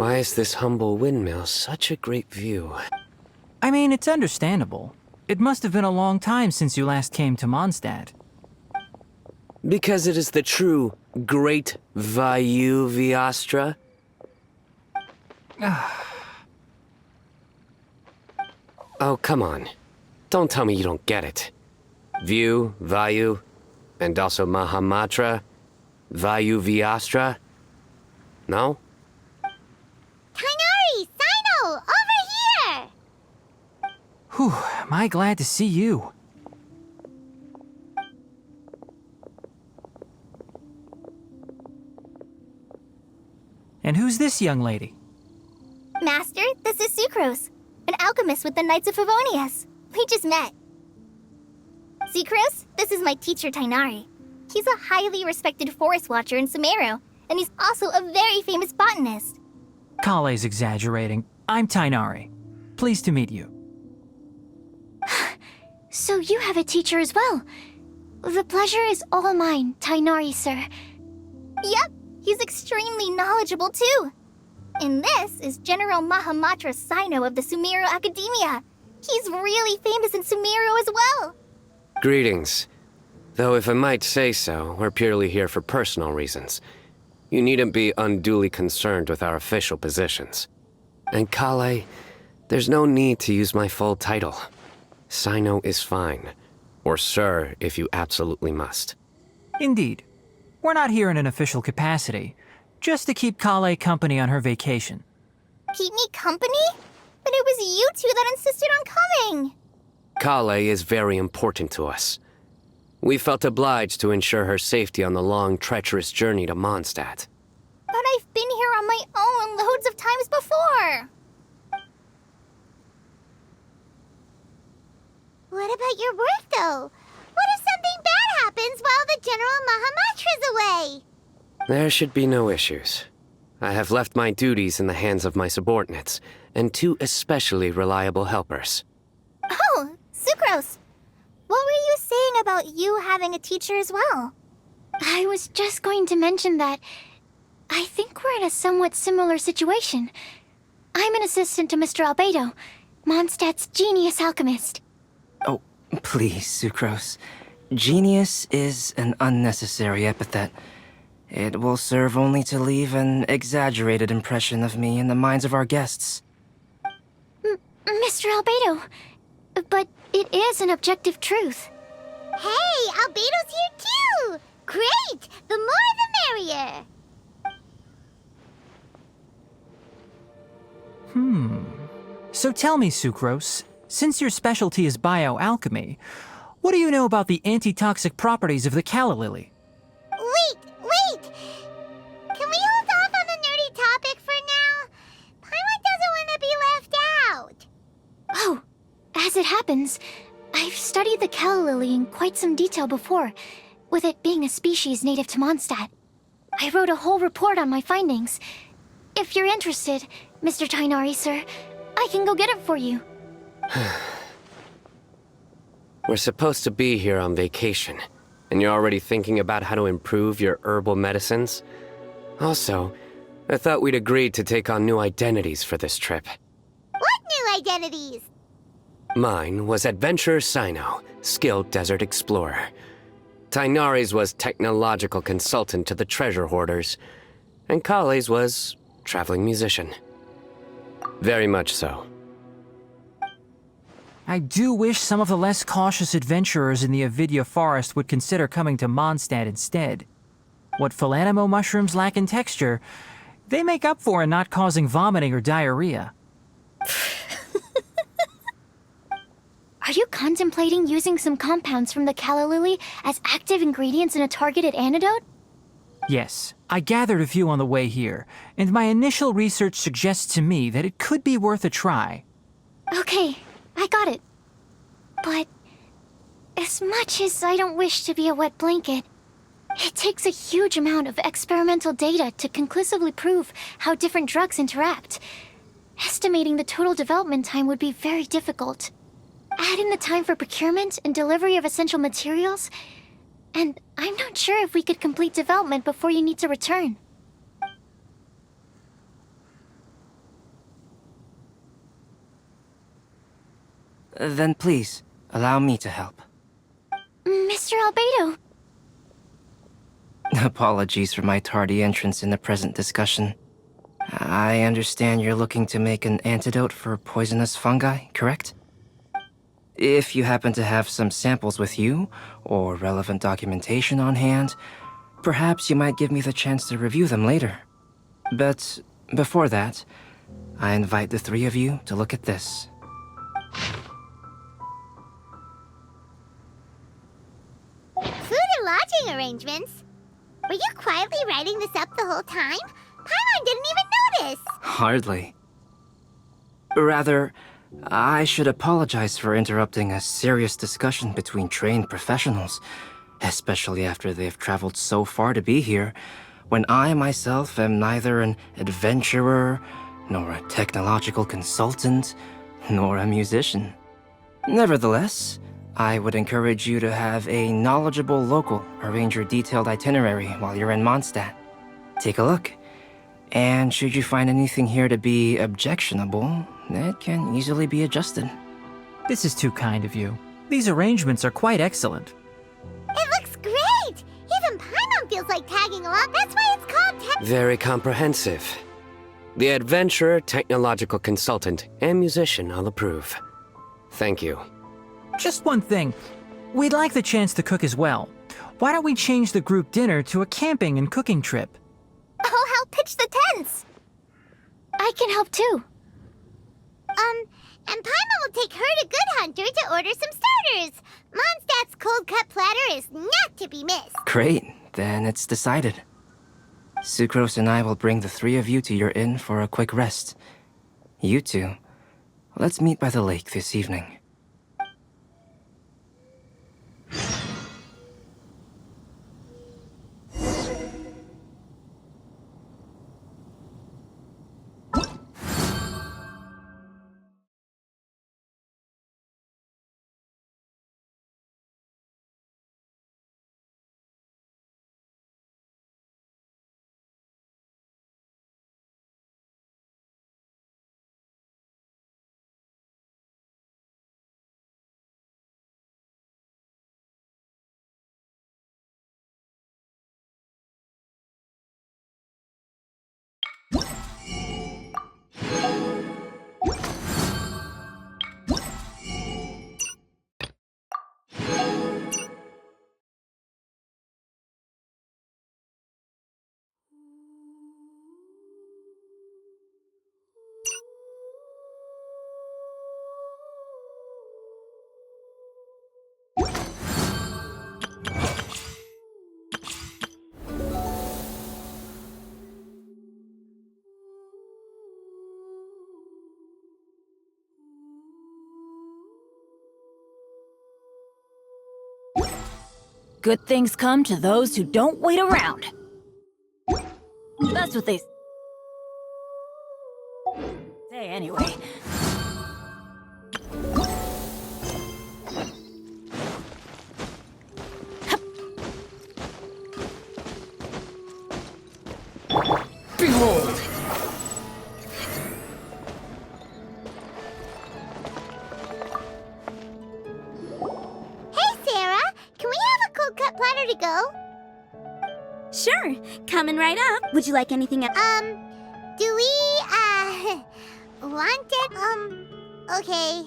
Why is this humble windmill such a great view? I mean, it's understandable. It must have been a long time since you last came to Mondstadt. Because it is the true Great Vayu Viastra? Oh, come on. Don't tell me you don't get it. View, Vayu, and also Mahamatra, Vayu Viastra? No? Kainari! Cyno! Over here! Whew, am I glad to see you. And who's this young lady? Master, this is Sucrose, an alchemist with the Knights of Favonius. We just met. Sucrose, this is my teacher Tainari. He's a highly respected forest watcher in Sumeru, and he's also a very famous botanist. Kale's exaggerating. I'm Tainari. Pleased to meet you. So you have a teacher as well. The pleasure is all mine, Tainari, sir. Yep, he's extremely knowledgeable too. And this is General Mahamatra Cyno of the Sumeru Academia. He's really famous in Sumeru as well. Greetings. Though if I might say so, we're purely here for personal reasons. You needn't be unduly concerned with our official positions. And Kale, there's no need to use my full title. Cyno is fine. Or sir, if you absolutely must. Indeed. We're not here in an official capacity, just to keep Kale company on her vacation. Keep me company? But it was you two that insisted on coming. Kale is very important to us. We felt obliged to ensure her safety on the long, treacherous journey to Mondstadt. But I've been here on my own loads of times before. What about your work, though? What if something bad happens while the General Mahamatra's away? There should be no issues. I have left my duties in the hands of my subordinates, and two especially reliable helpers. Oh, Sucrose. What were you saying about you having a teacher as well? I was just going to mention that I think we're in a somewhat similar situation. I'm an assistant to Mr. Albedo, Mondstadt's genius alchemist. Oh, please, Sucrose. Genius is an unnecessary epithet. It will serve only to leave an exaggerated impression of me in the minds of our guests. Mr. Albedo, but it is an objective truth. Hey, Albedo's here too! Great! The more the merrier! So tell me, Sucrose, since your specialty is bioalchemy, what do you know about the antitoxic properties of the calla lily? Wait! Can we hold off on the nerdy topic for now? Paimon doesn't want to be left out. Oh, as it happens, I've studied the calla lily in quite some detail before, with it being a species native to Mondstadt. I wrote a whole report on my findings. If you're interested, Mr. Tainari, sir, I can go get it for you. We're supposed to be here on vacation, and you're already thinking about how to improve your herbal medicines? Also, I thought we'd agreed to take on new identities for this trip. What new identities? Mine was Adventurer Cyno, skilled desert explorer. Tainari's was technological consultant to the treasure hoarders, and Kale's was traveling musician. Very much so. I do wish some of the less cautious adventurers in the Avidya forest would consider coming to Mondstadt instead. What Philanimo mushrooms lack in texture, they make up for in not causing vomiting or diarrhea. Are you contemplating using some compounds from the calla lily as active ingredients in a targeted antidote? Yes, I gathered a few on the way here, and my initial research suggests to me that it could be worth a try. Okay, I got it. But as much as I don't wish to be a wet blanket, it takes a huge amount of experimental data to conclusively prove how different drugs interact. Estimating the total development time would be very difficult. Add in the time for procurement and delivery of essential materials, and I'm not sure if we could complete development before you need to return. Then please, allow me to help. Mr. Albedo. Apologies for my tardy entrance in the present discussion. I understand you're looking to make an antidote for poisonous fungi, correct? If you happen to have some samples with you, or relevant documentation on hand, perhaps you might give me the chance to review them later. But before that, I invite the three of you to look at this. Food and lodging arrangements? Were you quietly writing this up the whole time? Paimon didn't even notice! Hardly. Rather, I should apologize for interrupting a serious discussion between trained professionals, especially after they've traveled so far to be here, when I myself am neither an adventurer, nor a technological consultant, nor a musician. Nevertheless, I would encourage you to have a knowledgeable local arrange your detailed itinerary while you're in Mondstadt. Take a look, and should you find anything here to be objectionable, it can easily be adjusted. This is too kind of you. These arrangements are quite excellent. It looks great! Even Paimon feels like tagging along. That's why it's called Very comprehensive. The adventurer, technological consultant, and musician all approve. Thank you. Just one thing. We'd like the chance to cook as well. Why don't we change the group dinner to a camping and cooking trip? I'll help pitch the tents! I can help too. And Paimon will take her to Good Hunter to order some starters. Mondstadt's cold-cut platter is not to be missed. Great, then it's decided. Sucrose and I will bring the three of you to your inn for a quick rest. You two, let's meet by the lake this evening. Good things come to those who don't wait around. That's what they say anyway. Behold! Hey, Sarah! Can we have a cold-cut platter to go? Sure, coming right up. Would you like anything else? Do we, want it? Okay,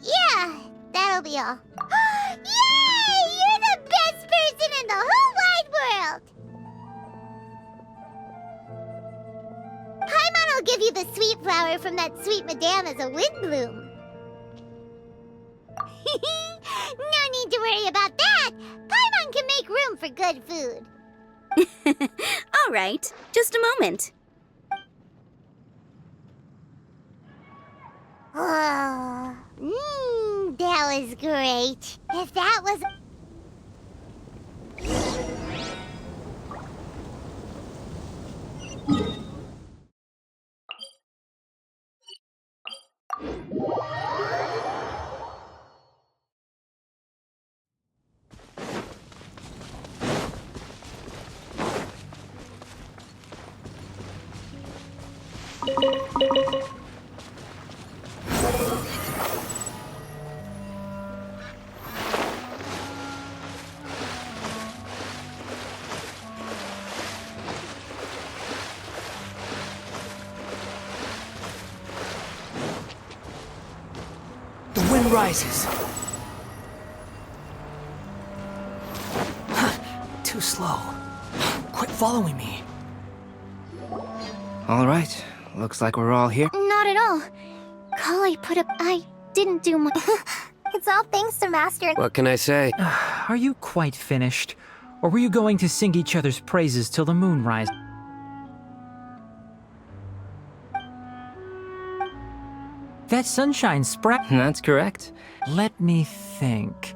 yeah, that'll be all. Yay! You're the best person in the whole wide world! Paimon will give you the sweet flower from that sweet madame as a wind bloom. No need to worry about that! Paimon can make room for good food. All right, just a moment. Oh, that was great. If that was... moon rises. Too slow. Quit following me. All right. Looks like we're all here. Not at all. Kale put up. I didn't do much. It's all thanks to Master. What can I say? Are you quite finished? Or were you going to sing each other's praises till the moon rises? That sunshine sprout. That's correct. Let me think.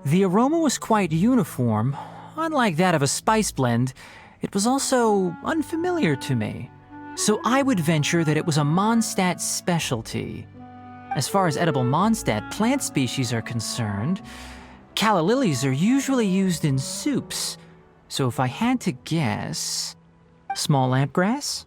The aroma was quite uniform. Unlike that of a spice blend, it was also unfamiliar to me. So I would venture that it was a Mondstadt specialty. As far as edible Mondstadt plant species are concerned, calla lilies are usually used in soups. So if I had to guess, small lampgrass?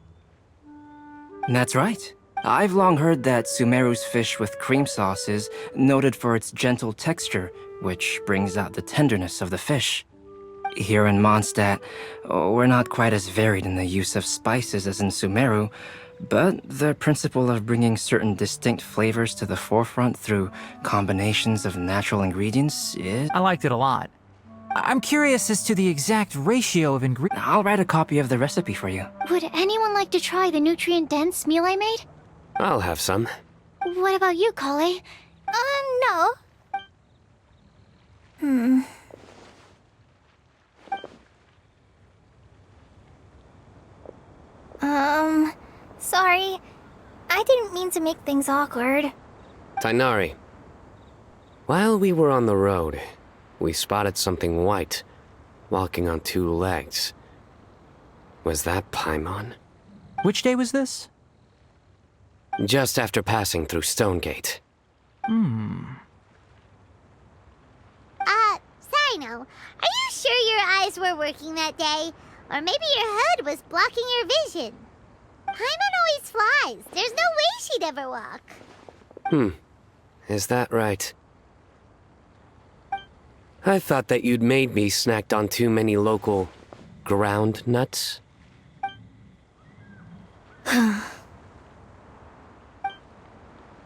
That's right. I've long heard that Sumeru's fish with cream sauce is noted for its gentle texture, which brings out the tenderness of the fish. Here in Mondstadt, we're not quite as varied in the use of spices as in Sumeru, but the principle of bringing certain distinct flavors to the forefront through combinations of natural ingredients is... I liked it a lot. I'm curious as to the exact ratio of ingredients. I'll write a copy of the recipe for you. Would anyone like to try the nutrient-dense meal I made? I'll have some. What about you, Kale? No. Sorry. I didn't mean to make things awkward. Tainari. While we were on the road, we spotted something white, walking on two legs. Was that Paimon? Which day was this? Just after passing through Stonegate. Cyno, are you sure your eyes were working that day? Or maybe your hood was blocking your vision? Paimon always flies. There's no way she'd ever walk. Is that right? I thought that you'd made me snacked on too many local ground nuts.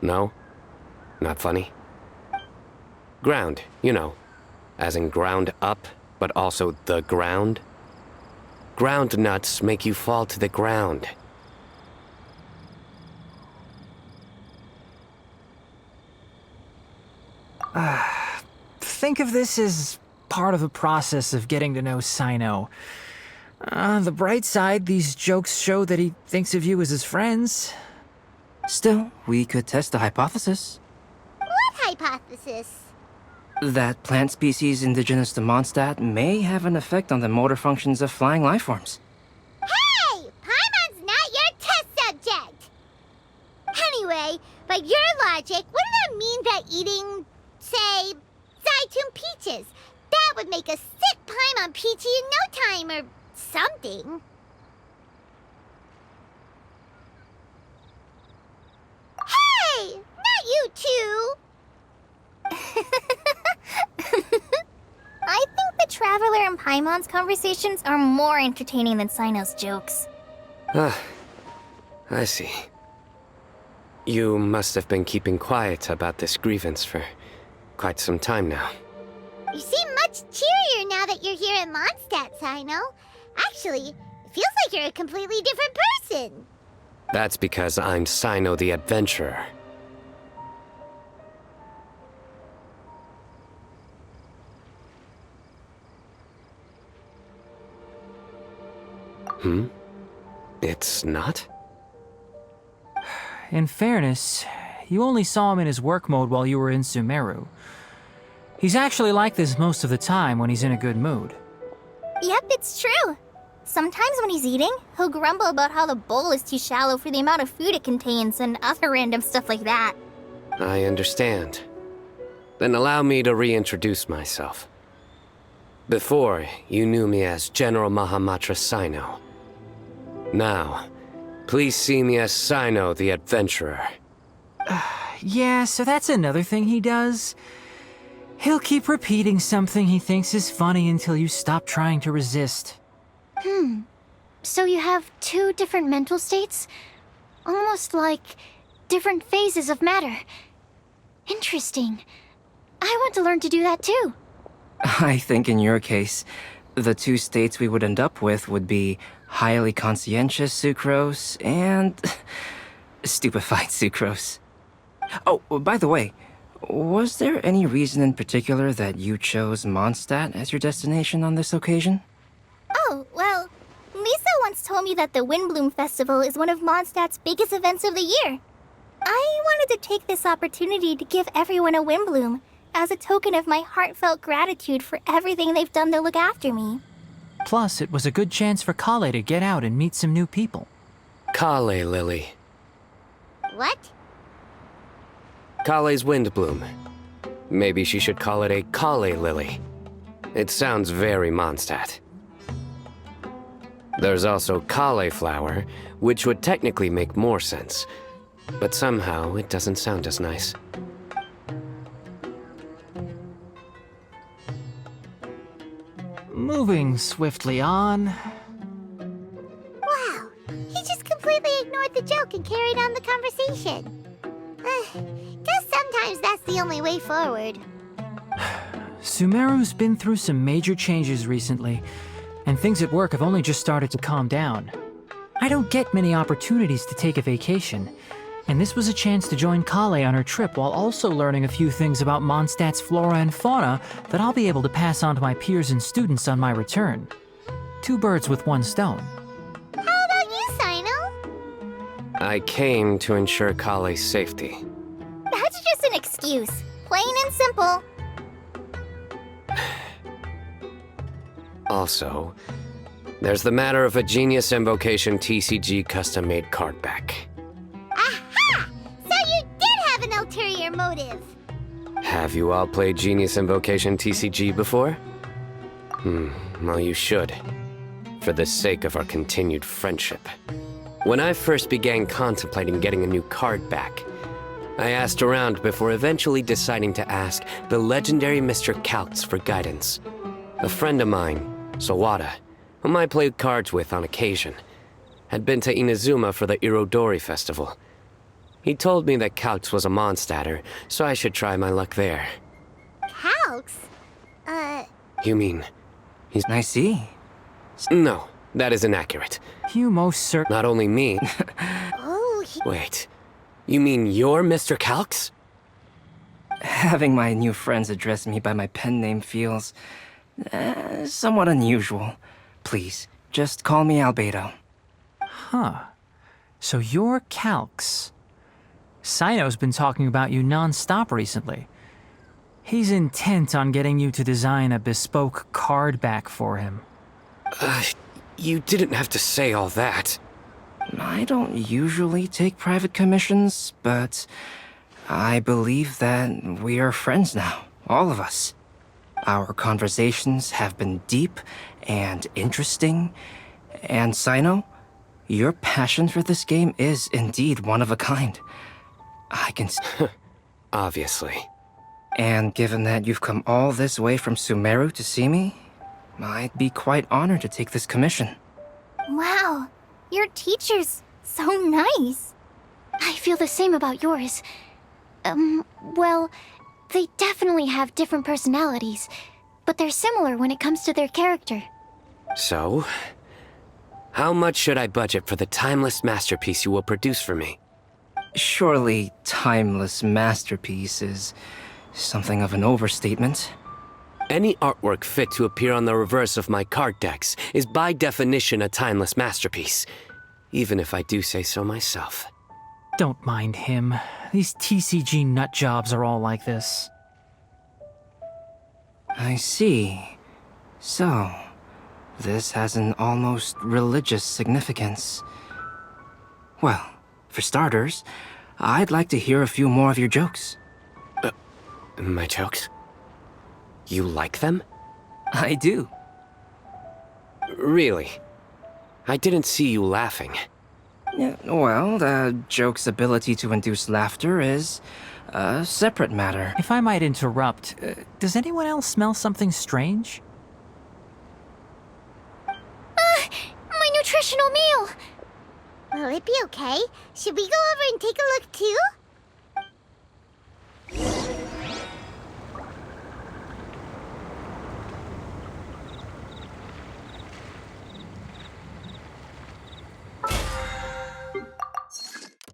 No? Not funny? Ground, you know. As in ground up, but also the ground. Ground nuts make you fall to the ground. Think of this as part of the process of getting to know Cyno. On the bright side, these jokes show that he thinks of you as his friends. Still, we could test the hypothesis. What hypothesis? That plant species indigenous to Mondstadt may have an effect on the motor functions of flying lifeforms. Hey! Paimon's not your test subject! Anyway, by your logic, wouldn't that mean that eating, say, Zaitun peaches, that would make a sick Paimon peachy in no time or something? Hey! Not you two! I think the Traveler and Paimon's conversations are more entertaining than Cyno's jokes. I see. You must have been keeping quiet about this grievance for quite some time now. You seem much cheerier now that you're here in Mondstadt, Cyno. Actually, it feels like you're a completely different person. That's because I'm Cyno the Adventurer. It's not? In fairness, you only saw him in his work mode while you were in Sumeru. He's actually like this most of the time when he's in a good mood. Yep, it's true. Sometimes when he's eating, he'll grumble about how the bowl is too shallow for the amount of food it contains and other random stuff like that. I understand. Then allow me to reintroduce myself. Before, you knew me as General Mahamatra Cyno. Now, please see me as Cyno the Adventurer. Yeah, so that's another thing he does. He'll keep repeating something he thinks is funny until you stop trying to resist. So you have two different mental states? Almost like different phases of matter. Interesting. I want to learn to do that too. I think in your case, the two states we would end up with would be highly conscientious sucrose and stupefied sucrose. Oh, by the way, was there any reason in particular that you chose Mondstadt as your destination on this occasion? Oh, well, Lisa once told me that the Windbloom Festival is one of Mondstadt's biggest events of the year. I wanted to take this opportunity to give everyone a Windbloom as a token of my heartfelt gratitude for everything they've done to look after me. Plus, it was a good chance for Kale to get out and meet some new people. Kale Lily. What? Kale's Windbloom. Maybe she should call it a Kale Lily. It sounds very Mondstadt. There's also Cauliflower, which would technically make more sense. But somehow, it doesn't sound as nice. Moving swiftly on. Wow, he just completely ignored the joke and carried on the conversation. Guess sometimes that's the only way forward. Sumeru's been through some major changes recently, and things at work have only just started to calm down. I don't get many opportunities to take a vacation, and this was a chance to join Kale on her trip while also learning a few things about Mondstadt's flora and fauna that I'll be able to pass on to my peers and students on my return. Two birds with one stone. How about you, Cyno? I came to ensure Kale's safety. That's just an excuse. Plain and simple. Also, there's the matter of a Genius Invocation TCG custom-made card back. Aha! So you did have an ulterior motive. Have you all played Genius Invocation TCG before? Well, you should. For the sake of our continued friendship. When I first began contemplating getting a new card back, I asked around before eventually deciding to ask the legendary Mr. Kautz for guidance. A friend of mine, Sawada, whom I played cards with on occasion, had been to Inazuma for the Irodori festival. He told me that Kautz was a Mondstadter, so I should try my luck there. Calx? You mean, I see. no, that is inaccurate. You most certainly. Not only me. Oh, Wait, you mean you're Mr. Calx? Having my new friends address me by my pen name feels somewhat unusual. Please, just call me Albedo. Huh. So you're Calx. Cyno's been talking about you non-stop recently. He's intent on getting you to design a bespoke card back for him. You didn't have to say all that. I don't usually take private commissions, but I believe that we are friends now, all of us. Our conversations have been deep and interesting, and Cyno, your passion for this game is indeed one of a kind. I can Obviously. And given that you've come all this way from Sumeru to see me, I'd be quite honored to take this commission. wow. Your teacher's so nice. I feel the same about yours. Well, they definitely have different personalities, but they're similar when it comes to their character. So, how much should I budget for the timeless masterpiece you will produce for me? Surely, timeless masterpiece is something of an overstatement. Any artwork fit to appear on the reverse of my card decks is by definition a timeless masterpiece, even if I do say so myself. Don't mind him. These TCG nut jobs are all like this. I see. So, this has an almost religious significance. Well, for starters, I'd like to hear a few more of your jokes. My jokes? You like them? I do. Really? I didn't see you laughing. Yeah, well, the joke's ability to induce laughter is a separate matter. If I might interrupt, does anyone else smell something strange? My nutritional meal! Will it be okay? Should we go over and take a look too?